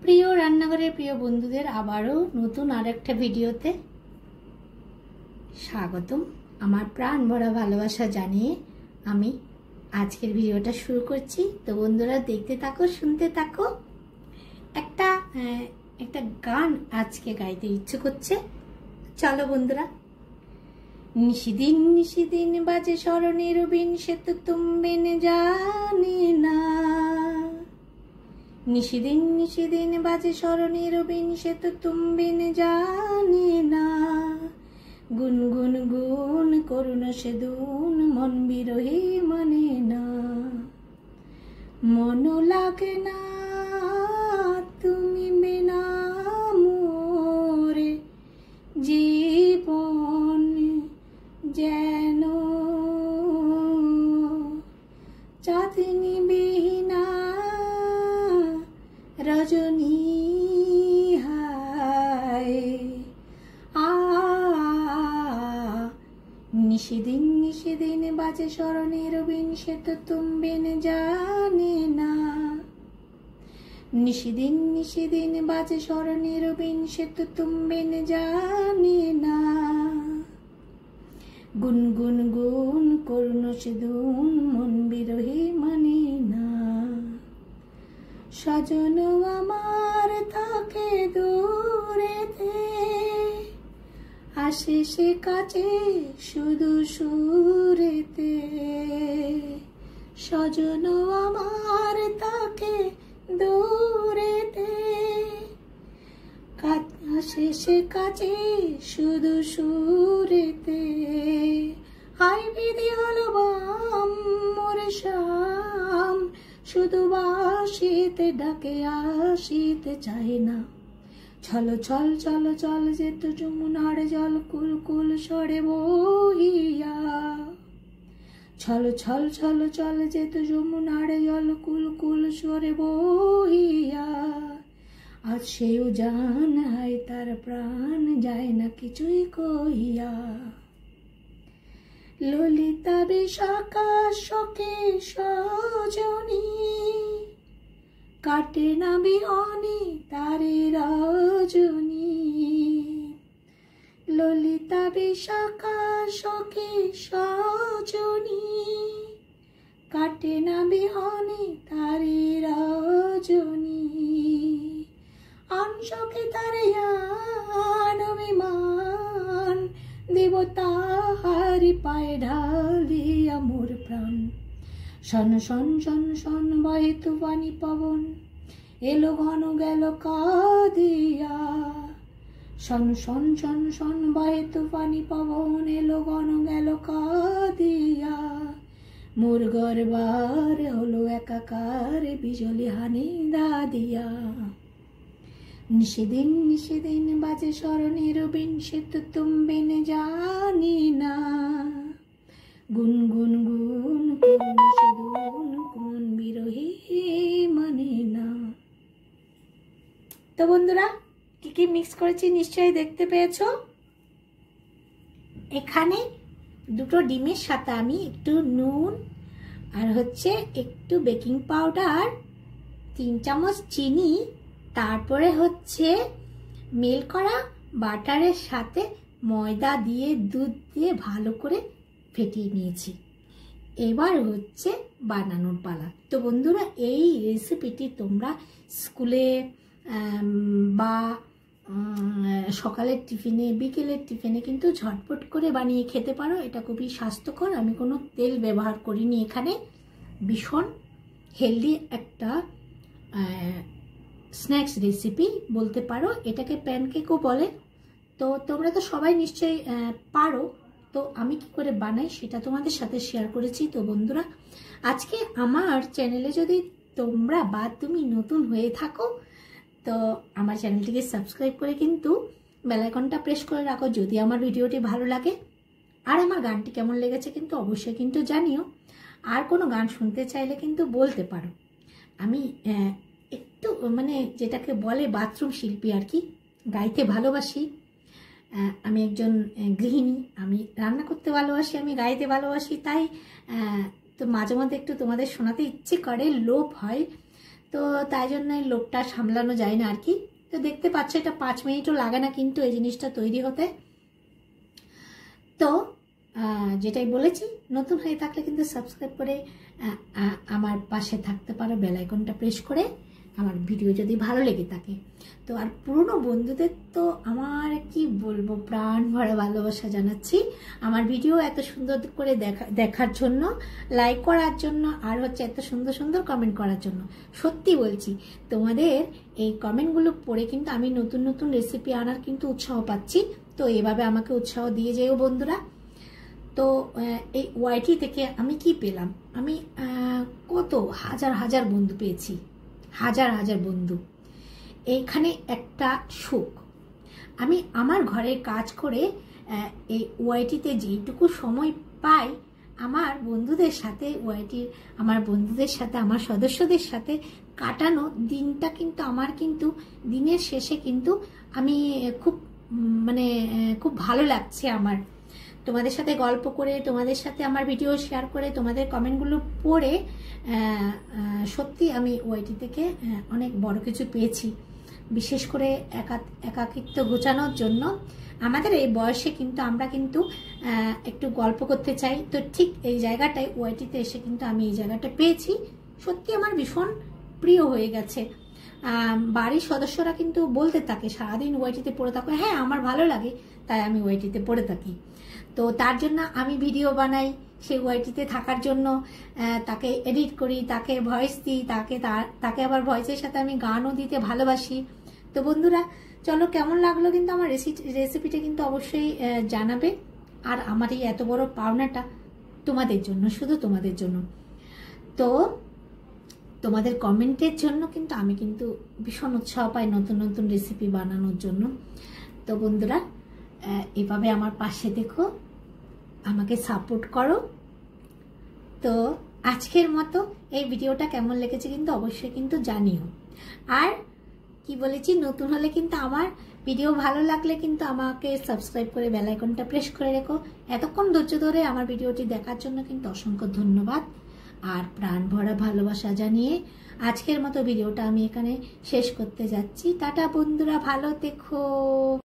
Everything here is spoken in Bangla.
প্রিয় রান্নাঘরের প্রিয় বন্ধুদের আবারও নতুন আরেকটা ভিডিওতে স্বাগতম। আমার প্রাণ ভরা ভালোবাসা জানিয়ে আমি আজকের ভিডিওটা শুরু করছি। তো বন্ধুরা দেখতে থাকো, শুনতে থাকো। একটা গান আজকে গাইতে ইচ্ছে করছে, চলো বন্ধুরা। নিশিদিন নিশিদিন বাজে স্মরণের বিন, সে তো তুমবিন জানে না। নিশিদিন নিশিদিন বাজে স্মরণের বিন, সে তো তুমবিন জানে না। গুনগুন গুন করুণ সেদুন, মন বিরহে মানে না। মন লাগে না তুমি বিনা মোরে, জীবন যেন চাঁদনি বিনা রজনী হায়। নিশিদিন নিশিদিন বাজে স্মরণের বিন, সে তো তুমবিন জানে না। নিশিদিন নিশিদিন বাজে স্মরণের বিন, সে তো তুমবিন জানে না। গুনগুন গুন করুণ সেদুন, মন বিরহে মানে না। সজন আমার থাকে দূরেতে, আসে সে কাছে শুধু সুরেতে। সজন আমার থাকে দূরেতে, আসে সে কাছে শুধু সুরেতে। হাই বিধি হলো বাম মোর শাম, শুধু বাসিতে ডাকে আসিতে চায় না। চলো চল চলো চল যেত যমুনার জল, কুল কুল সরে বহিয়া। চলো চল চলো চল যেত যমুনার জল, কুল কুল সরে বহিয়া। আজ সেও জান হায় তার প্রাণ যায় না কিছুই কহিয়া। ললিতা বিশাখা শোকে সজনী, কাটে না বিহনে তারে রজনী। ললিতা বিশাখা শোকে সজনী, কাটে না বিহনে তারে রজনী। অংশকে তারে অভিমান, দেব তাহারি পায়ে ঢালিয়া মোর প্রাণ। শন শন শন শন বহে তুফানি পবন, এলো ঘন গেল কাঁদিয়া। শন শন শন শন বহে তুফানি পবন, এলো ঘন গেল কাঁদিয়া। মোর গরবার হলো একাকার, বিজলি হানি দাদিয়া। নিশিদিন নিশিদিন বাজে স্মরণের বিন, সে তো তুমবিন জানি না। গুনগুন গুন করুণ সেদুন, মন বিরহে মানে না। তো বন্ধুরা কি কি মিক্স করেছি নিশ্চয়ই দেখতে পেয়েছো। এখানে দুটো ডিমের সাথে আমি একটু নুন আর একটু বেকিং পাউডার, 3 চামচ চিনি, তারপরে মেল করা বাটারের সাথে ময়দা দিয়ে দুধ দিয়ে ভালো করে ফেটিয়ে নিয়েছি। এবার বানানোর পালা। তো বন্ধুরা এই রেসিপিটি তোমরা স্কুলে বা সকালের টিফিনে, বিকেলের টিফিনে কিন্তু ঝটপট করে বানিয়ে খেতে পারো। এটা খুবই স্বাস্থ্যকর। আমি কোনো তেল ব্যবহার করিনি এখানে। ভীষণ হেলদি একটা স্ন্যাক্স রেসিপি বলতে পারো। এটাকে প্যানকেকও বলে। তো তোমরা তো সবাই নিশ্চয়ই পারো। তো আমি কি করে বানাই সেটা তোমাদের সাথে শেয়ার করেছি। তো বন্ধুরা আজকে আমার চ্যানেলে যদি তোমরা বা তুমি নতুন হয়ে থাকো, তো আমার চ্যানেলটিকে সাবস্ক্রাইব করে কিন্তু বেল আইকনটা প্রেস করে রাখো যদি আমার ভিডিওটি ভালো লাগে। আর আমার গানটি কেমন লেগেছে কিন্তু অবশ্যই কিন্তু জানিও। আর কোনো গান শুনতে চাইলে কিন্তু বলতে পারো। আমি একটু যেটাকে বলে বাথরুম শিল্পী আর কি, গাইতে ভালোবাসি। আমি একজন গৃহিণী, আমি রান্না করতে ভালোবাসি, আমি গাইতে ভালোবাসি। তাই তো মাঝে মধ্যে একটু তোমাদের শোনাতে ইচ্ছে করে, লোভ হয়। তো তাই জন্য লোকটা সামলানো যায় না আর কি। তো দেখতে পাচ্ছ এটা 5 মিনিটও লাগে না কিন্তু এই জিনিসটা তৈরি হতে। তো যেটাই বলেছি, নতুন হয়ে থাকলে কিন্তু সাবস্ক্রাইব করে আমার পাশে থাকতে পারো, বেল আইকনটা প্রেস করে, আমার ভিডিও যদি ভালো লেগে থাকে। তো আর পুরনো বন্ধুদের তো আমার কি বলবো, প্রাণ ভরা ভালোবাসা জানাচ্ছি আমার ভিডিও এত সুন্দর করে দেখার জন্য, লাইক করার জন্য, আর হচ্ছে এত সুন্দর সুন্দর কমেন্ট করার জন্য। সত্যি বলছি, তোমাদের এই কমেন্টগুলো পড়ে কিন্তু আমি নতুন নতুন রেসিপি আনার কিন্তু উৎসাহ পাচ্ছি। তো এভাবে আমাকে উৎসাহ দিয়ে যেও বন্ধুরা। তো এই ওয়াইটি থেকে আমি কি পেলাম, আমি কত হাজার হাজার বন্ধু পেয়েছি, হাজার হাজার বন্ধু। এইখানে একটা সুখ, আমি আমার ঘরের কাজ করে এই ওয়াইটিতে যেইটুকু সময় পাই আমার বন্ধুদের সাথে, আমার বন্ধুদের সাথে, আমার সদস্যদের সাথে কাটানো দিনটা কিন্তু আমার কিন্তু দিনের শেষে কিন্তু আমি খুব ভালো লাগছে আমার। তোমাদের সাথে গল্প করে, তোমাদের সাথে আমার ভিডিও শেয়ার করে, তোমাদের কমেন্টগুলো পড়ে সত্যি আমি ওয়াইটি থেকে অনেক বড় কিছু পেয়েছি। বিশেষ করে একাকিত্ব ঘোচানোর জন্য আমাদের এই বয়সে কিন্তু আমরা কিন্তু একটু গল্প করতে চাই। তো ঠিক এই জায়গাটায় ওয়াইটিতে এসে কিন্তু আমি এই জায়গাটা পেয়েছি। সত্যি আমার ভীষণ প্রিয় হয়ে গেছে। বাড়ির সদস্যরা কিন্তু বলতে থাকে সারাদিন ওয়াইটিতে পড়ে থাকো। হ্যাঁ, আমার ভালো লাগে, তাই আমি ওয়াইটিতে পড়ে থাকি। তো তার জন্য আমি ভিডিও বানাই, সেই ওয়াইটিতে থাকার জন্য তাকে এডিট করি, তাকে ভয়েস দিই, তাকে আবার ভয়েসের সাথে আমি গানও দিতে ভালোবাসি। তো বন্ধুরা চলো, কেমন লাগলো কিন্তু আমার রেসিপিটা কিন্তু অবশ্যই জানাবে। আর আমার এই এত বড় পাওনাটা তোমাদের জন্য, শুধু তোমাদের জন্য। তো তোমাদের কমেন্টের জন্য কিন্তু আমি কিন্তু ভীষণ উৎসাহ পাই নতুন নতুন রেসিপি বানানোর জন্য। তো বন্ধুরা এভাবে আমার পাশে দেখো, আমাকে সাপোর্ট করো। তো আজকের মতো এই ভিডিওটা কেমন লেগেছে কিন্তু অবশ্যই কিন্তু জানিও। আর কি বলেছি, নতুন হলে কিন্তু আমার ভিডিও ভালো লাগলে কিন্তু আমাকে সাবস্ক্রাইব করে বেল আইকনটা প্রেস করে রেখো। এতক্ষণ ধৈর্য ধরে আমার ভিডিওটি দেখার জন্য কিন্তু অসংখ্য ধন্যবাদ আর প্রাণ ভরা ভালোবাসা জানিয়ে আজকের মতো ভিডিওটা আমি এখানে শেষ করতে যাচ্ছি। টাটা বন্ধুরা, ভালো থেকো।